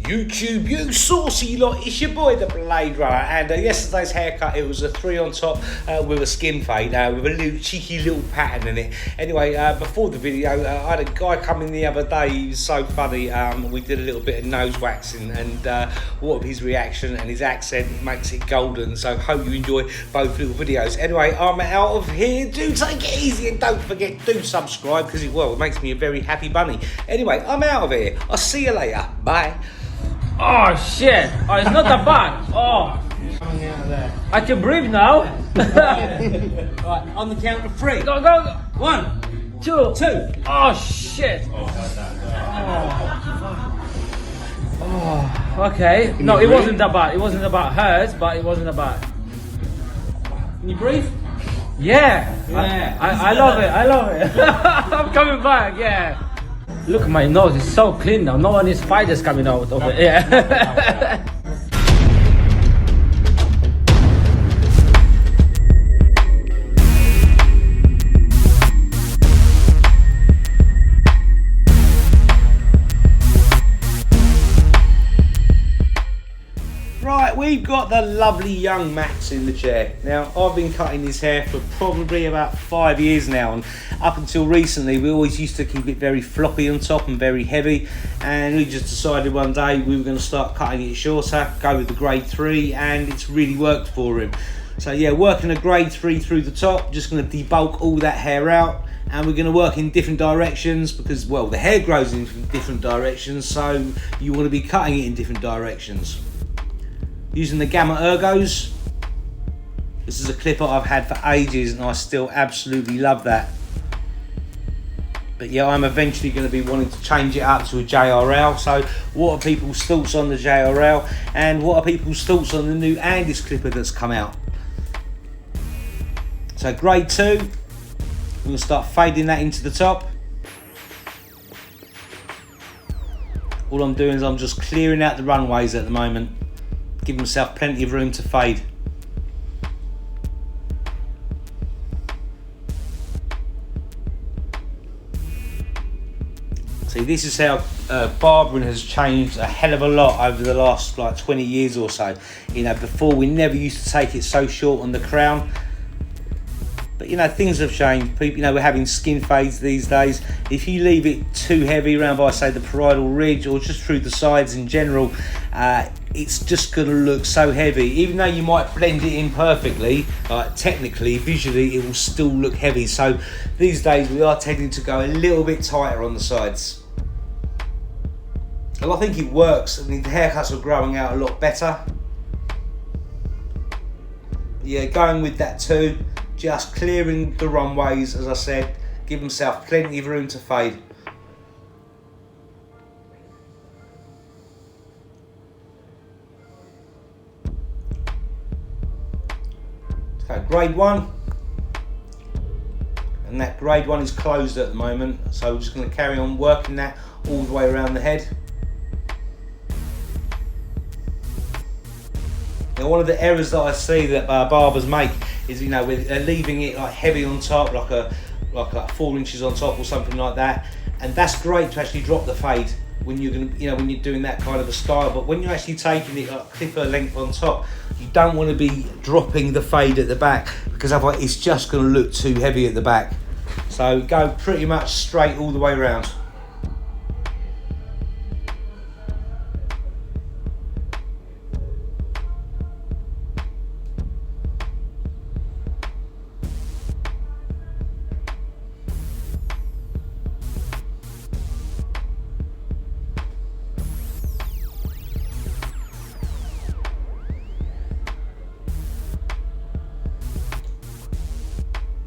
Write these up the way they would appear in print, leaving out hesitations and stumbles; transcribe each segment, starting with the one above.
YouTube, you saucy lot, it's your boy the Blade Runner, and yesterday's haircut, it was a 3 on top with a skin fade with a little cheeky little pattern in it. Anyway, before the video, I had a guy come in the other day. He was so funny. We did a little bit of nose waxing, and what his reaction and his accent makes it golden. So hope you enjoy both little videos. Anyway, I'm out of here. Do take it easy and don't forget, do subscribe, because it makes me a very happy bunny. Anyway, I'm out of here. I'll see you later. Bye. Oh shit! Oh, it's not that bad. Oh, Coming out of there. I can breathe now. Right, on the count of 3. Go, go, go. 1, 2, 2. Oh shit! Oh, okay. No, it wasn't that bad. It wasn't about hurt, but it wasn't that bad. Can you breathe? Yeah. Yeah. I love it. I love it. I'm coming back. Yeah. Look, my nose is so clean now. No one is spiders coming out of it. Yeah. Right, we've got the lovely young Max in the chair. Now, I've been cutting his hair for probably about 5 years now, and up until recently we always used to keep it very floppy on top and very heavy, and we just decided one day we were going to start cutting it shorter, go with the grade 3, and it's really worked for him. So yeah, working a grade 3 through the top, just going to debulk all that hair out, and we're going to work in different directions because, well, the hair grows in different directions, so you want to be cutting it in different directions. Using the Gamma Ergos. This is a clipper I've had for ages and I still absolutely love that. But yeah, I'm eventually going to be wanting to change it up to a JRL. So what are people's thoughts on the JRL, and what are people's thoughts on the new Andis clipper that's come out? So grade 2, we're going to start fading that into the top. All I'm doing is I'm just clearing out the runways at the moment. Give myself plenty of room to fade. See, this is how barbering has changed a hell of a lot over the last like 20 years or so. You know, before we never used to take it so short on the crown. But you know, things have changed. People, you know, we're having skin fades these days. If you leave it too heavy around by, say, the parietal ridge or just through the sides in general, it's just going to look so heavy. Even though you might blend it in perfectly, technically, visually, it will still look heavy. So these days we are tending to go a little bit tighter on the sides. And I think it works. I mean, the haircuts are growing out a lot better. Yeah, going with that too. Just clearing the runways, as I said, give himself plenty of room to fade. Okay, grade 1. And that grade 1 is closed at the moment, so we're just going to carry on working that all the way around the head. Now, one of the errors that I see that barbers make is, you know, with leaving it like heavy on top, like 4 inches on top or something like that, and that's great to actually drop the fade when you're going to, you know, when you're doing that kind of a style. But when you're actually taking it like clipper length on top, you don't want to be dropping the fade at the back, because otherwise it's just going to look too heavy at the back. So go pretty much straight all the way around.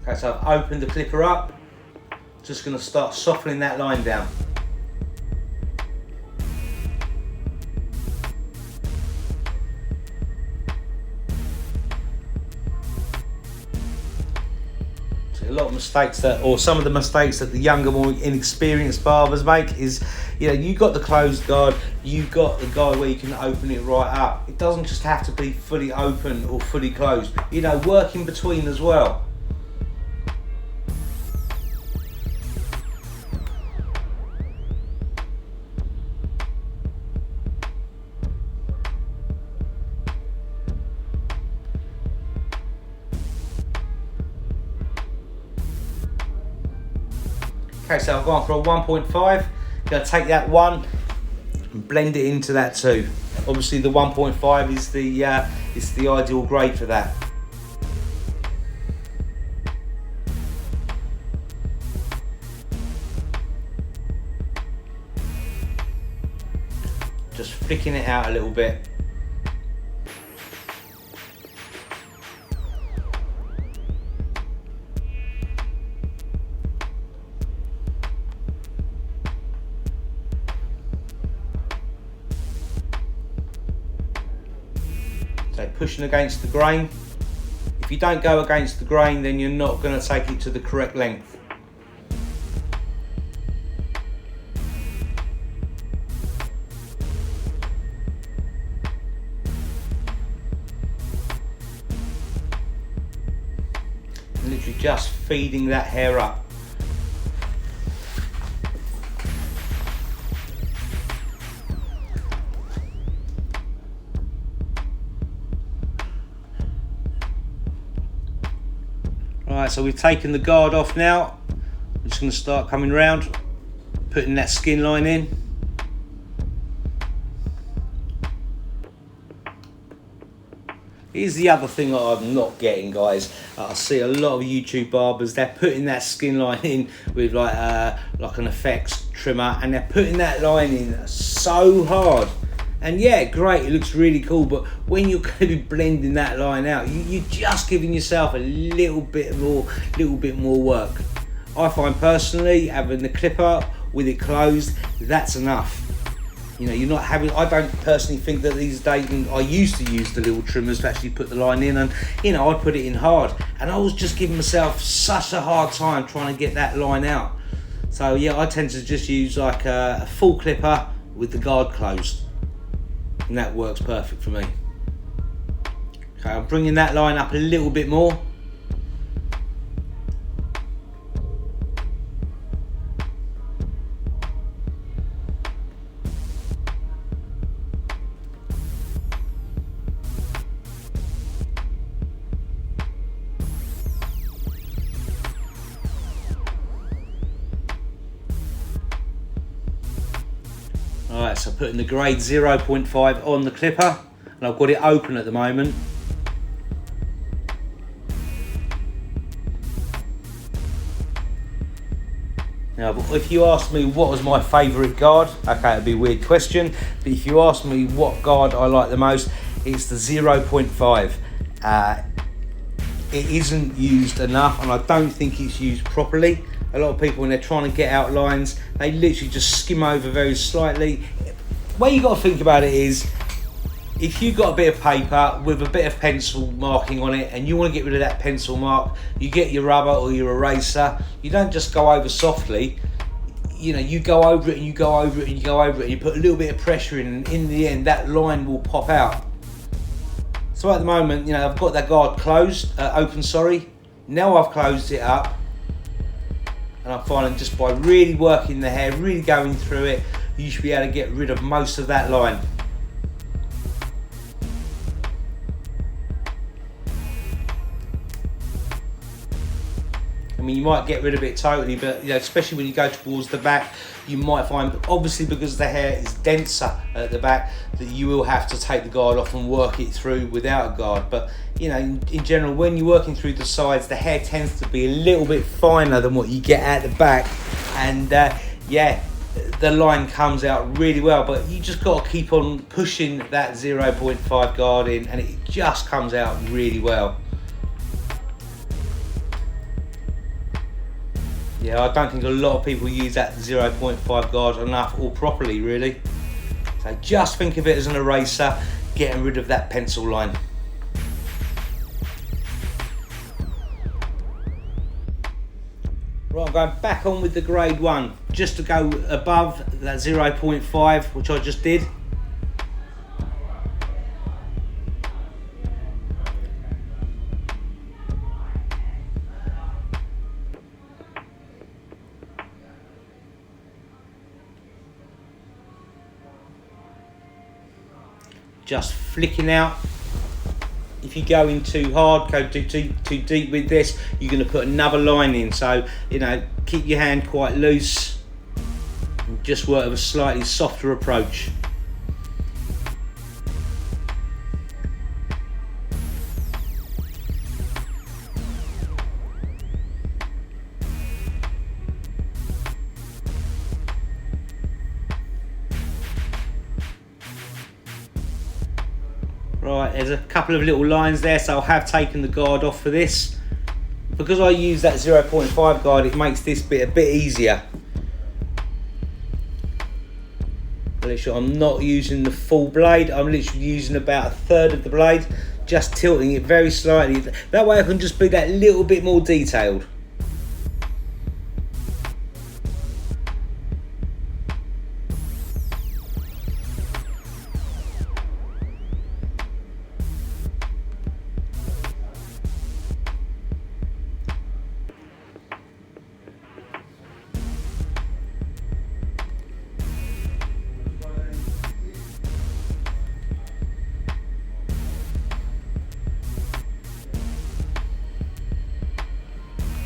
Okay, so I've opened the clipper up, just going to start softening that line down. So a lot of mistakes that, or some of the mistakes that the younger, more inexperienced barbers make is, you know, you've got the closed guard, you've got the guide where you can open it right up. It doesn't just have to be fully open or fully closed, you know, work in between as well. Okay, so I've gone for a 1.5. Gonna take that one and blend it into that 2. Obviously the 1.5 is the ideal grade for that. Just flicking it out a little bit. So pushing against the grain. If you don't go against the grain, then you're not going to take it to the correct length. Literally just feeding that hair up. Right, so we've taken the guard off now. I'm just going to start coming round, putting that skin line in. Here's the other thing that I'm not getting, guys. I see a lot of YouTube barbers, they're putting that skin line in with like an effects trimmer, and they're putting that line in so hard. And yeah, great, it looks really cool, but when you're going to be blending that line out, you're just giving yourself a little bit more work. I find personally, having the clipper with it closed, that's enough. You know, you're not having, I don't personally think that these days, I used to use the little trimmers to actually put the line in, and you know, I'd put it in hard, and I was just giving myself such a hard time trying to get that line out. So yeah, I tend to just use like a full clipper with the guard closed. And that works perfect for me. Okay, I'm bringing that line up a little bit more. Alright, so putting the grade 0.5 on the clipper, and I've got it open at the moment. Now, if you ask me what was my favourite guard, okay, it'd be a weird question, but if you ask me what guard I like the most, it's the 0.5. It isn't used enough, and I don't think it's used properly. A lot of people, when they're trying to get out lines, they literally just skim over very slightly. The way you got to think about it is, if you've got a bit of paper with a bit of pencil marking on it and you want to get rid of that pencil mark, you get your rubber or your eraser. You don't just go over softly. You know, you go over it and you go over it and you go over it, and you put a little bit of pressure in, and in the end that line will pop out. So at the moment, you know, I've got that guard closed, open, sorry. Now I've closed it up, and I'm finding just by really working the hair, really going through it, you should be able to get rid of most of that line. I mean, you might get rid of it totally, but you know, especially when you go towards the back, you might find, obviously because the hair is denser at the back, that you will have to take the guard off and work it through without a guard. But you know, in general, when you're working through the sides, the hair tends to be a little bit finer than what you get at the back, and yeah, the line comes out really well. But you just got to keep on pushing that 0.5 guard in, and it just comes out really well. Yeah, I don't think a lot of people use that 0.5 guard enough or properly, really. So just think of it as an eraser, getting rid of that pencil line. Right, I'm going back on with the grade 1, just to go above that 0.5, which I just did. Just flicking out. if you go in too hard, go too deep with this, you're going to put another line in. So, you know, keep your hand quite loose and just work with a slightly softer approach. Right, there's a couple of little lines there, so I have taken the guard off for this. Because I use that 0.5 guard, it makes this bit a bit easier. I'm not using the full blade, I'm literally using about a third of the blade, just tilting it very slightly. That way I can just be that little bit more detailed.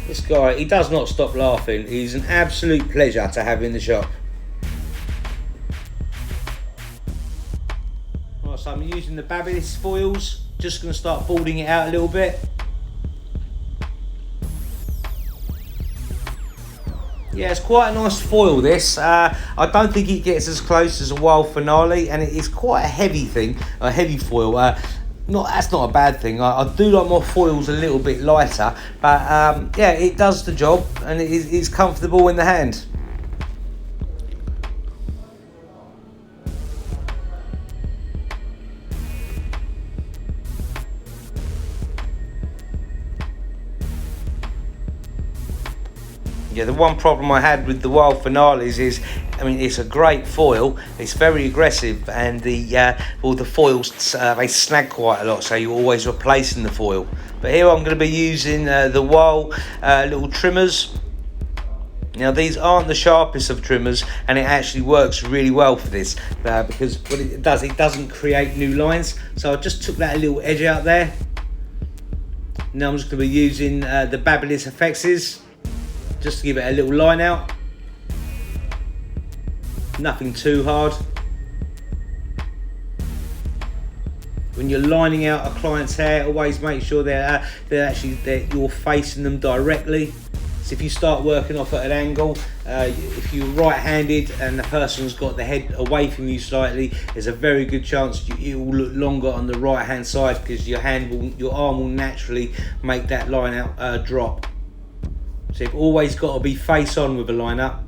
This guy, he does not stop laughing. He's an absolute pleasure to have in the shop. Right, so I'm using the Babyliss foils. Just going to start balding it out a little bit. Yeah, it's quite a nice foil, this. I don't think it gets as close as a wild finale, and it is quite a heavy thing, a heavy foil. That's not a bad thing. I do like my foils a little bit lighter, but yeah, it does the job, and it's comfortable in the hand. Yeah, the one problem I had with the wild finales is, I mean, it's a great foil. It's very aggressive, and the foils they snag quite a lot, so you're always replacing the foil. But here I'm going to be using the wild little trimmers. Now these aren't the sharpest of trimmers, and it actually works really well for this because what it does, it doesn't create new lines. So I just took that little edge out there. Now I'm just going to be using the Babyliss FXs. Just to give it a little line out. Nothing too hard. When you're lining out a client's hair, always make sure that you're facing them directly. So if you start working off at an angle, if you're right-handed and the person's got the head away from you slightly, there's a very good chance it will look longer on the right-hand side because your arm will naturally make that line out drop. So you've always got to be face on with a line up.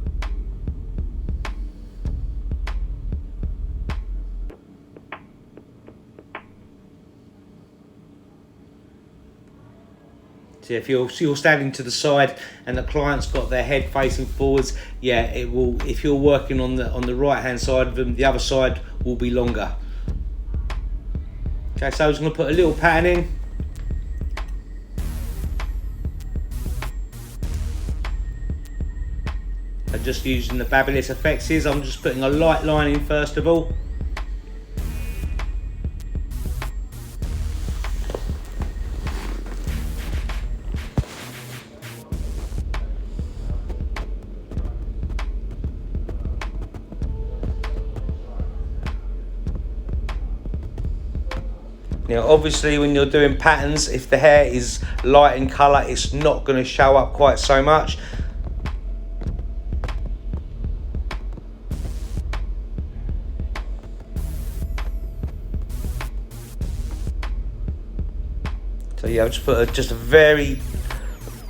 So if you're standing to the side and the client's got their head facing forwards, yeah, it will. If you're working on the right hand side of them, the other side will be longer. Okay, so I was going to put a little pattern in. I'm just using the Babyliss FXs. I'm just putting a light line in first of all. Now obviously when you're doing patterns, if the hair is light in colour, it's not going to show up quite so much. So yeah, I've just put just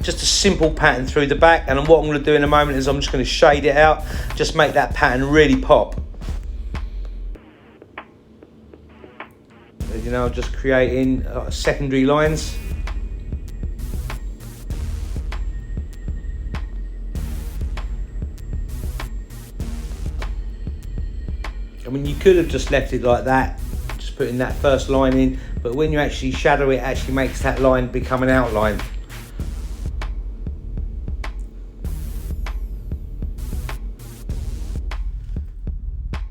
a simple pattern through the back, and what I'm going to do in a moment is I'm just going to shade it out, just make that pattern really pop. As you know, I'm just creating secondary lines. I mean, you could have just left it like that, just putting that first line in, but when you actually shadow it, it actually makes that line become an outline.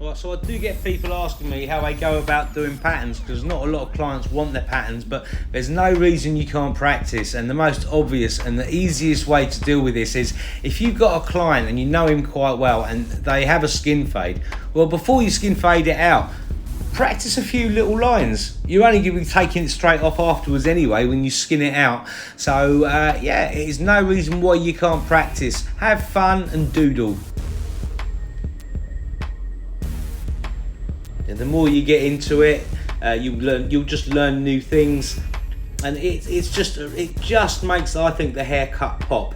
Right, so I do get people asking me how they go about doing patterns, because not a lot of clients want their patterns, but there's no reason you can't practice. And the most obvious and the easiest way to deal with this is, if you've got a client and you know him quite well and they have a skin fade, well, before you skin fade it out, practice a few little lines. You're only going to be taking it straight off afterwards anyway when you skin it out. So yeah, it is no reason why you can't practice. Have fun and doodle. And the more you get into it, you'll just learn new things, and it just makes, I think, the haircut pop.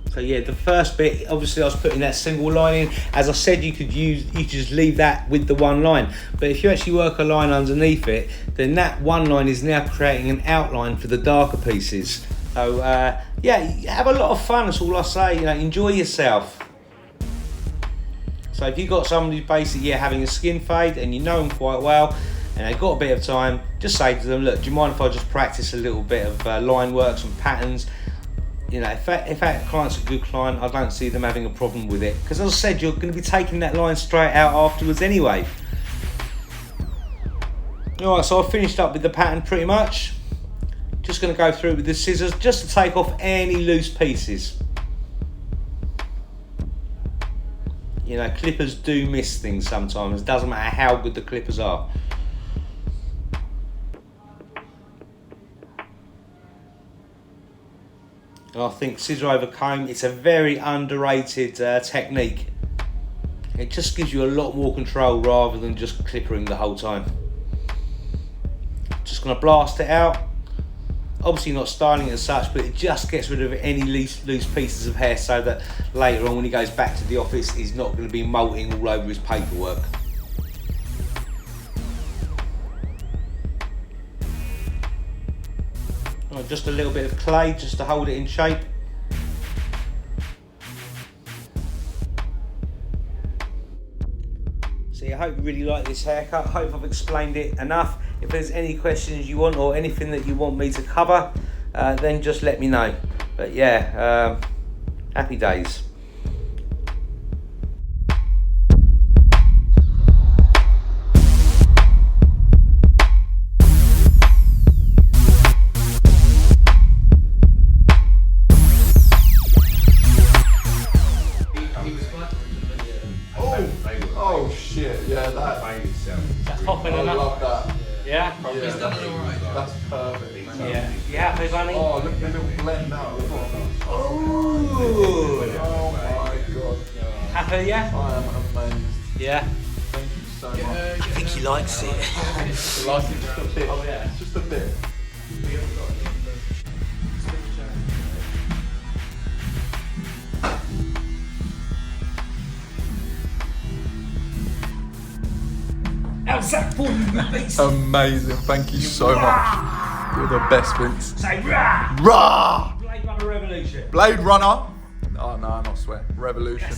So yeah, the first bit, obviously I was putting that single line in. As I said, you could just leave that with the one line, but if you actually work a line underneath it, then that one line is now creating an outline for the darker pieces. So yeah, have a lot of fun, that's all I say. You know, enjoy yourself. So if you've got somebody who's basically having a skin fade and you know them quite well and they've got a bit of time, just say to them, look, do you mind if I just practice a little bit of line works and patterns? You know, if that client's a good client, I don't see them having a problem with it, because as I said, you're going to be taking that line straight out afterwards anyway. Alright, so I've finished up with the pattern pretty much. Just going to go through it with the scissors just to take off any loose pieces. You know, clippers do miss things sometimes. It doesn't matter how good the clippers are. And I think scissor over comb, it's a very underrated technique. It just gives you a lot more control rather than just clippering the whole time. Just going to blast it out. Obviously not styling it as such, but it just gets rid of any loose pieces of hair, so that later on when he goes back to the office, he's not going to be molting all over his paperwork. Right, just a little bit of clay just to hold it in shape. So I hope you really like this haircut. I hope I've explained it enough. If there's any questions you want or anything that you want me to cover, then just let me know. But yeah, happy days. Oh shit, yeah, that's popping I enough. love that. Yeah? Yeah, He's done it alright. that's perfect. Yeah. You happy, Bunny? Oh, look at the little blend out. Ooh. Oh my god. Happy, yeah? I am amazed. Yeah. Thank you so much. I think he likes it. I like it just a bit. Oh, yeah. Just a bit. How's that for you, Vince? Amazing. Thank you so much. You're the best, Vince. Say rah! Rah! Blade Runner Revolution. Blade Runner. Oh no, not swear. Revolution.